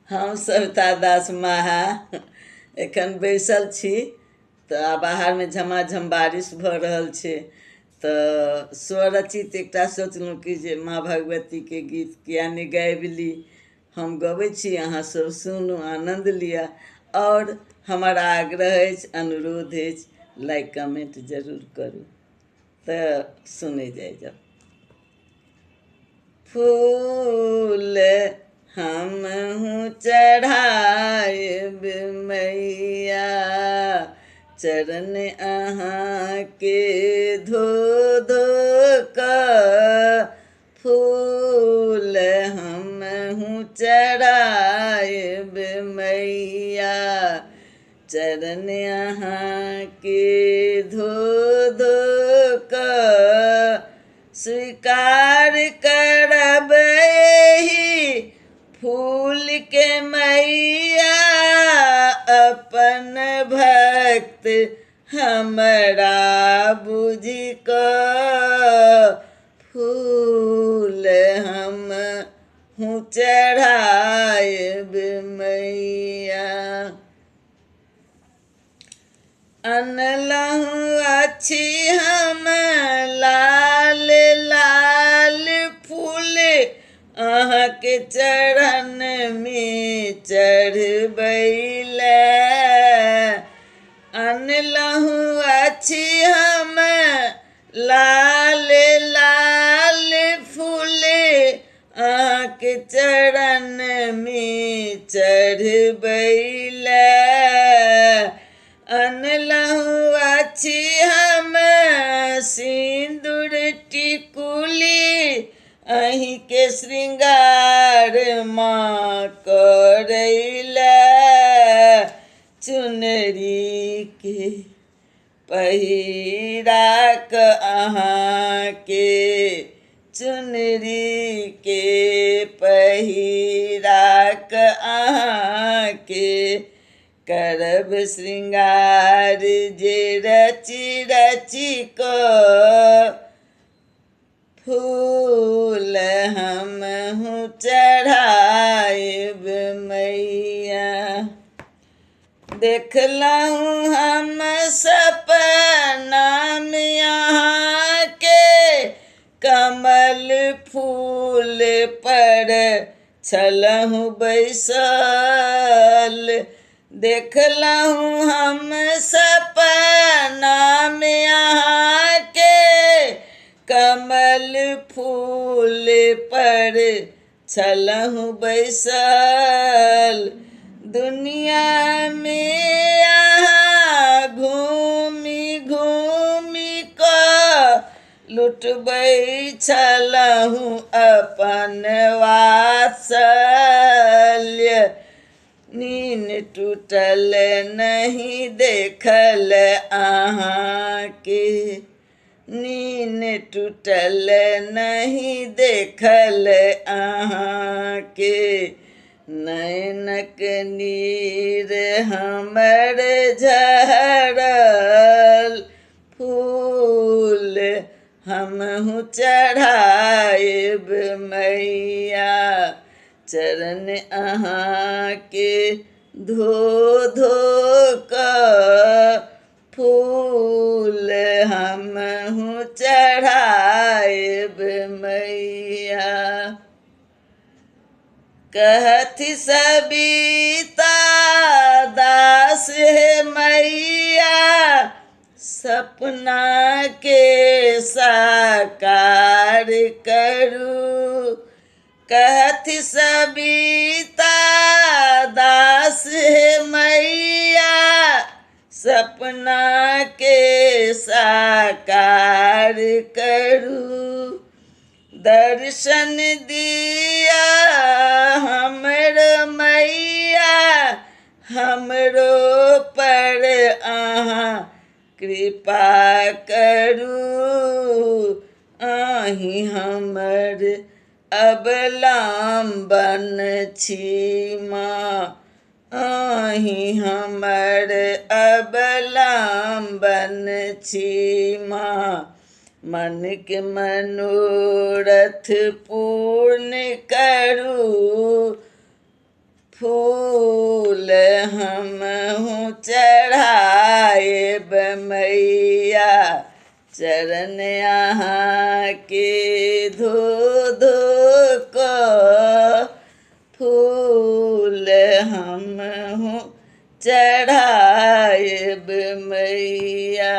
हम सविता दास माहा एखन बैसल छी तऽ बाहर में झमाझम बारिश भऽ रहल छै। तऽ स्वरचित एकटा सोचलहुँ कि जे माँ भगवती के गीत किया नहि गाबि ली। हम गबै छी, अहाँ सब सुनू, आनंद लिअ। और हमर आग्रह अछि, अनुरोध अछि, लाइक कमेंट जरूर करू। तऽ सुनै जाइ जाउ। फूल हमहूँ चढ़ाएब मैया, चरण अहाँके धो धो कऽ। फूल हमहूँ चढ़ाएब मैया, चरण अहाँके धो धो कऽ। स्वीकार करब एहि फूल के मैया, अपन भक्त हमरा बुझि कऽ। फूल हमहूँ चढ़ाएब मैया। अनलहुँ अछि हम लाल लाल फूल, अहाँके चरण में चढ़बै लए। अनलहुँ अछि हम लाल लाल फूल, अहाँके चरण में चढ़बै लए। अनलहुँ अछि हम सिंदूर टिकुली, अहींके श्रृंगार माँ करै लए। चुनरी के पहिरा कऽ अहाँके, चुनरी के पहिरा कऽ अहाँके, करब श्रृंगार जे रचि रचि कऽ। फूल हमहूँ चढ़ाएब मैया। देखलहुँ हम सपना में अहाँके, कमल फूल पर छलहुँ बैसल। देखलहुँ हम सपना में अहाँके, कमल फूल पर छलहुँ बैसल। दुनिया में अहाँ घूमि घूमि कऽ, लुटबै छलहुँ अपन वात्सल्य। नीन टूटल नहीं देखल अहाँके, नीन टूटल नहीं देखल अहाँके। नैनक नीर हमर झरल, फूल हमहूँ चढ़ाएब मैया, चरण अहाँके धो धो कऽ। फूल हमहूँ चढ़ाएब मैया। कहथि सविता दास हे मैया, सपना के साकार करू। कहथि सविता दास हे मैया, सपना के साकार करू। दर्शन दिया हमर मैया, हमरो पर अहाँ कृपा करू। अहीं हमर अवलंबन छी माँ, अहीं हमर अवलंबन छी माँ। मन के मनोरथ पूर्ण करूँ, फूल हमहु चढ़ाएब मैया, चरण यहाँ के धो धो क, फूल हमहु चढ़ाएब मैया।